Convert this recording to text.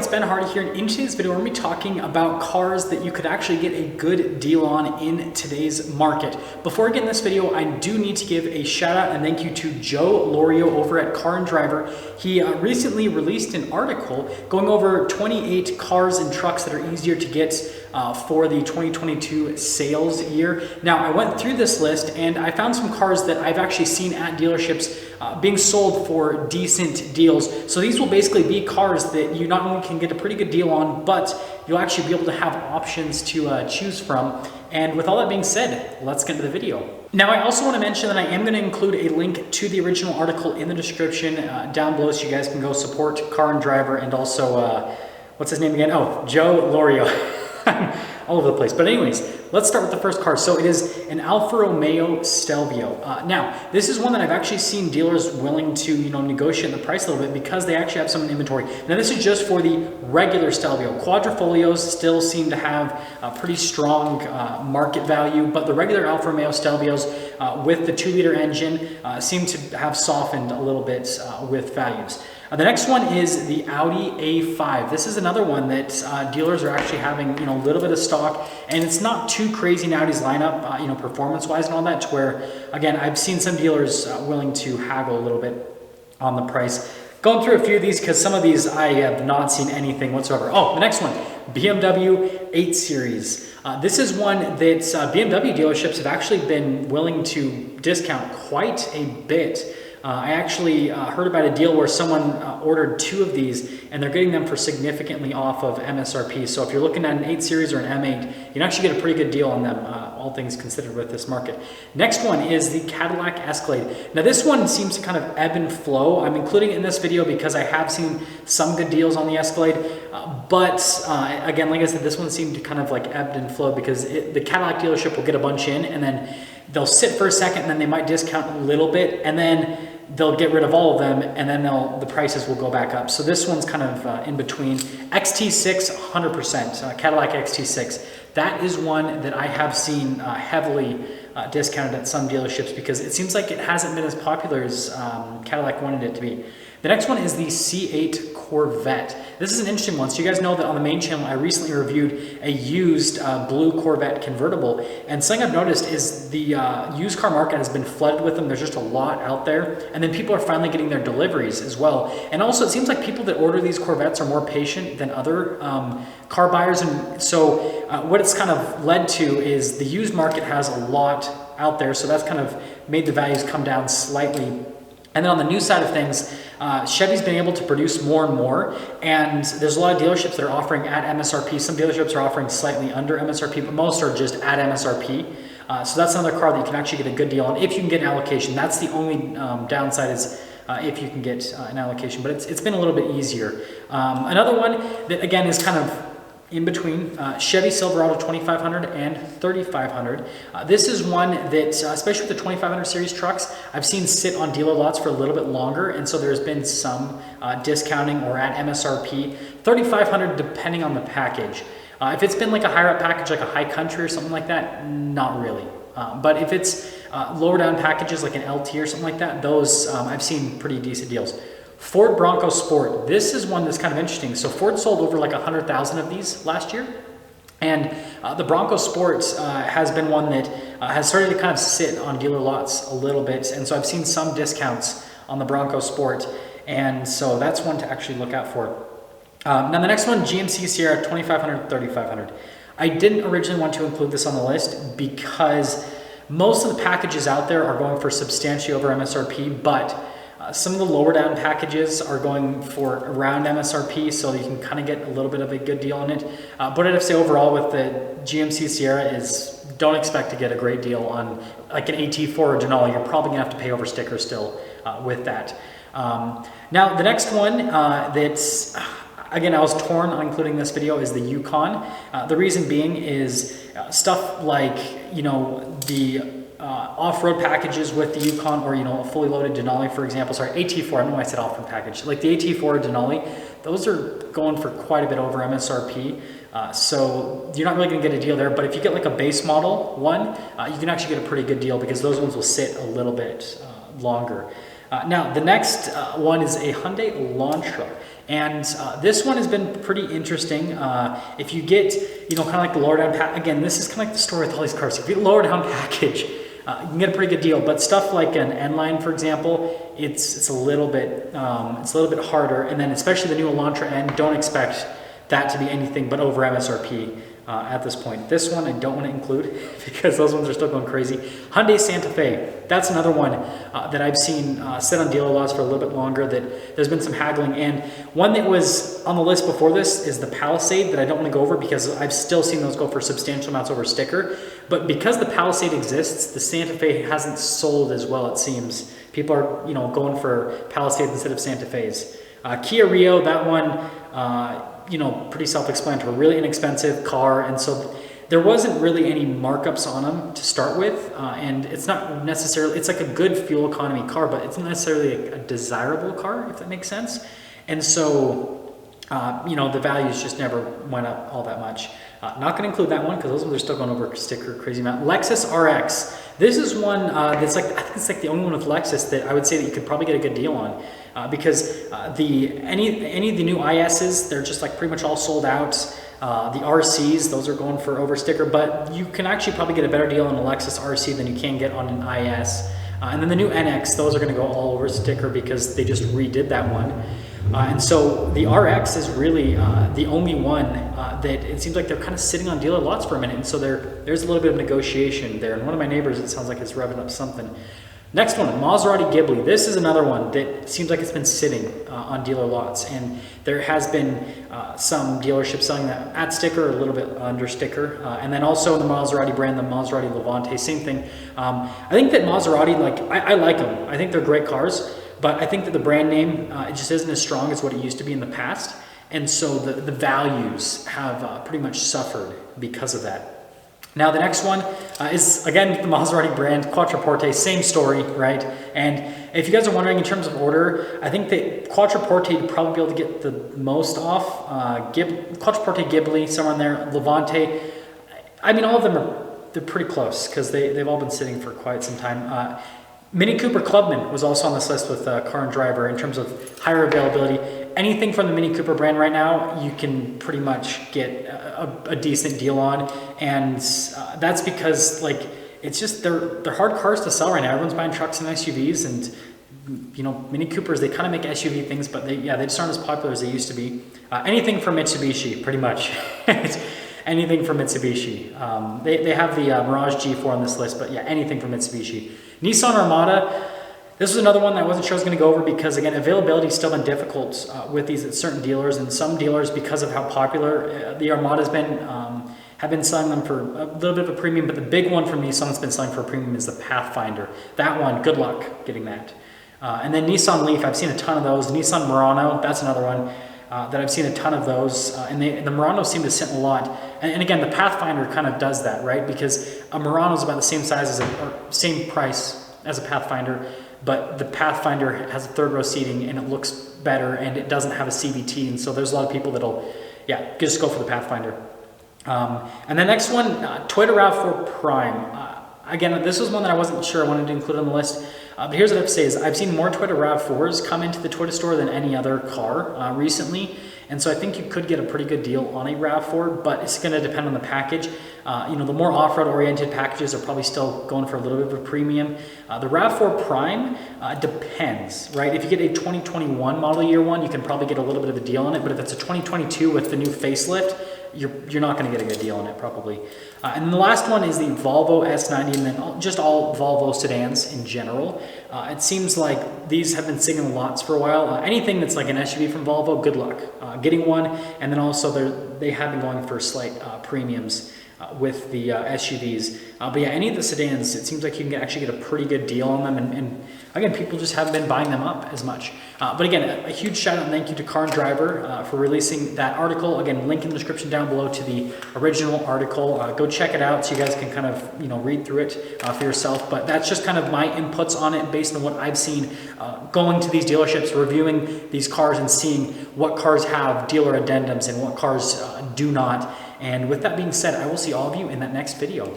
everyone, it's Ben Hardy here, and in today's video we're going to be talking about cars that you could actually get a good deal on in today's market. Before I get in this video, I do need to give a shout out and thank you to Joe Lorio over at Car and Driver. He recently released an article going over 28 cars and trucks that are easier to get for the 2022 sales year. Now, I went through this list and I found some cars that I've actually seen at dealerships being sold for decent deals. So these will basically be cars that you not only can get a pretty good deal on, but you'll actually be able to have options to choose from. And with all that being said, let's get into the video. Now, I also want to mention that I am going to include a link to the original article in the description down below, so you guys can go support Car and Driver, and also, what's his name again? Oh, Joe Lorio. All over the place. But anyways, let's start with the first car. So it is an Alfa Romeo Stelvio. Now, this is one that I've actually seen dealers willing to, negotiate the price a little bit because they actually have some in inventory. Now, this is just for the regular Stelvio. Quadrifolios still seem to have a pretty strong market value, but the regular Alfa Romeo Stelvios with the 2-liter engine seem to have softened a little bit with values. The next one is the Audi A5. This is another one that dealers are actually having, a little bit of stock, and it's not too crazy in Audi's lineup, performance-wise and all that, to where, again, I've seen some dealers willing to haggle a little bit on the price. Going through a few of these because some of these I have not seen anything whatsoever. Oh, the next one, BMW 8 Series. This is one that BMW dealerships have actually been willing to discount quite a bit. I actually heard about a deal where someone ordered 2 of these and they're getting them for significantly off of MSRP. So if you're looking at an 8 Series or an M8, you can actually get a pretty good deal on them, all things considered with this market. Next one is the Cadillac Escalade. Now this one seems to kind of ebb and flow. I'm including it in this video because I have seen some good deals on the Escalade. Again, like I said, this one seemed to kind of like ebbed and flowed because the Cadillac dealership will get a bunch in and then they'll sit for a second and then they might discount a little bit and then they'll get rid of all of them and then the prices will go back up. So this one's kind of in between. XT6, 100%, Cadillac XT6. That is one that I have seen heavily discounted at some dealerships because it seems like it hasn't been as popular as Cadillac wanted it to be. The next one is the C8 Corvette. This is an interesting one. So you guys know that on the main channel, I recently reviewed a used blue Corvette convertible. And something I've noticed is the used car market has been flooded with them. There's just a lot out there. And then people are finally getting their deliveries as well. And also it seems like people that order these Corvettes are more patient than other car buyers. And so what it's kind of led to is the used market has a lot out there. So that's kind of made the values come down slightly. And then on the new side of things, Chevy's been able to produce more and more, and there's a lot of dealerships that are offering at MSRP. Some dealerships are offering slightly under MSRP, but most are just at MSRP. So that's another car that you can actually get a good deal on if you can get an allocation. That's the only downside is if you can get an allocation, but it's been a little bit easier. Another one that, again, is kind of in between, Chevy Silverado 2500 and 3500. This is one that, especially with the 2500 series trucks, I've seen sit on dealer lots for a little bit longer, and so there's been some discounting or at MSRP. 3500 depending on the package. If it's been like a higher up package, like a High Country or something like that, not really. But if it's lower down packages like an LT or something like that, those I've seen pretty decent deals. Ford Bronco Sport. This is one that's kind of interesting. So Ford sold over like 100,000 of these last year. And the Bronco Sport has been one that has started to kind of sit on dealer lots a little bit. And so I've seen some discounts on the Bronco Sport. And so that's one to actually look out for. Now the next one, GMC Sierra 2500, 3500. I didn't originally want to include this on the list because most of the packages out there are going for substantially over MSRP, but some of the lower down packages are going for around MSRP, so you can kind of get a little bit of a good deal on it. But I'd have to say overall with the GMC Sierra is don't expect to get a great deal on like an AT4 or Denali. You're probably gonna have to pay over sticker still with that. Now the next one that's, again, I was torn on including this video is the Yukon. The reason being is stuff like, the off-road packages with the Yukon, or a fully loaded Denali, for example. Sorry, AT4, I know I said off-road package. Like the AT4 Denali, those are going for quite a bit over MSRP. So you're not really gonna get a deal there, but if you get like a base model one, you can actually get a pretty good deal because those ones will sit a little bit longer. Now, the next one is a Hyundai Launcher. And this one has been pretty interesting. If you get, kind of like the lower down again, this is kind of like the story with all these cars. If you get a lower down package, you can get a pretty good deal. But stuff like an N-Line, for example, it's a little bit harder. And then especially the new Launcher N, don't expect that to be anything but over MSRP. At this point. This one I don't want to include because those ones are still going crazy. Hyundai Santa Fe, that's another one that I've seen sit on dealer lots for a little bit longer, that there's been some haggling. And one that was on the list before this is the Palisade, that I don't want to go over because I've still seen those go for substantial amounts over sticker. But because the Palisade exists, the Santa Fe hasn't sold as well, it seems. People are going for Palisades instead of Santa Fe's. Kia Rio, that one, pretty self-explanatory, really inexpensive car, and so there wasn't really any markups on them to start with, and it's not necessarily, it's like a good fuel economy car, but it's not necessarily a desirable car, if that makes sense. And so, the values just never went up all that much. Not going to include that one because those ones are still going over sticker crazy amount. Lexus Rx. This is one that's like, I think it's like the only one with Lexus that I would say that you could probably get a good deal on, because any of the new ISs, they're just like pretty much all sold out. The RCs, those are going for over sticker, but you can actually probably get a better deal on a Lexus RC than you can get on an IS. And then the new NX, those are going to go all over sticker because they just redid that one. And so the RX is really the only one that it seems like they're kind of sitting on dealer lots for a minute. And so there's a little bit of negotiation there. And one of my neighbors, it sounds like is revving up something. Next one, Maserati Ghibli. This is another one that seems like it's been sitting on dealer lots. And there has been some dealerships selling that at sticker, a little bit under sticker. And then also the Maserati brand, the Maserati Levante, same thing. I think that Maserati, I like them. I think they're great cars. But I think that the brand name, it just isn't as strong as what it used to be in the past. And so the values have pretty much suffered because of that. Now the next one is, again, the Maserati brand, Quattroporte, same story, right? And if you guys are wondering in terms of order, I think that Quattroporte you'd probably be able to get the most off. Quattroporte Ghibli, somewhere in there, Levante. I mean, all of them they're pretty close because they've all been sitting for quite some time. Mini Cooper Clubman was also on this list with Car and Driver in terms of higher availability. Anything from the Mini Cooper brand right now, you can pretty much get a decent deal on. And that's because it's just, they're hard cars to sell right now. Everyone's buying trucks and SUVs, and Mini Coopers, they kind of make SUV things, but they just aren't as popular as they used to be. Anything from Mitsubishi, pretty much. Anything from Mitsubishi. They have the Mirage G4 on this list, but yeah, anything from Mitsubishi. Nissan Armada, this was another one that I wasn't sure I was going to go over because, again, availability has still been difficult with these at certain dealers, and some dealers, because of how popular the Armada's been, have been selling them for a little bit of a premium, but the big one from Nissan that's been selling for a premium is the Pathfinder. That one, good luck getting that. And then Nissan Leaf, I've seen a ton of those. Nissan Murano, that's another one that I've seen a ton of those. And the Muranos seem to sit in a lot. And again, the Pathfinder kind of does that, right? Because a Murano is about the same size or same price as a Pathfinder, but the Pathfinder has a third row seating and it looks better and it doesn't have a CVT. And so there's a lot of people that'll, just go for the Pathfinder. And the next one, Toyota Rav4 Prime. Again, this was one that I wasn't sure I wanted to include on the list. But here's what I have to say is I've seen more Toyota RAV4s come into the Toyota store than any other car recently. And so I think you could get a pretty good deal on a RAV4, but it's going to depend on the package. The more off-road oriented packages are probably still going for a little bit of a premium. The RAV4 Prime depends, right? If you get a 2021 model year one, you can probably get a little bit of a deal on it. But if it's a 2022 with the new facelift, you're not going to get a good deal on it probably. And then the last one is the Volvo S90, and then just all Volvo sedans in general. It seems like these have been sitting in lots for a while. Anything that's like an SUV from Volvo, good luck getting one. And then also they have been going for slight premiums with the SUVs. But yeah, any of the sedans, it seems like you can actually get a pretty good deal on them. And again, people just haven't been buying them up as much. But again, a huge shout out and thank you to Car and Driver for releasing that article. Again, link in the description down below to the original article. Go check it out so you guys can kind of read through it for yourself. But that's just kind of my inputs on it based on what I've seen going to these dealerships, reviewing these cars and seeing what cars have dealer addendums and what cars do not. And with that being said, I will see all of you in that next video.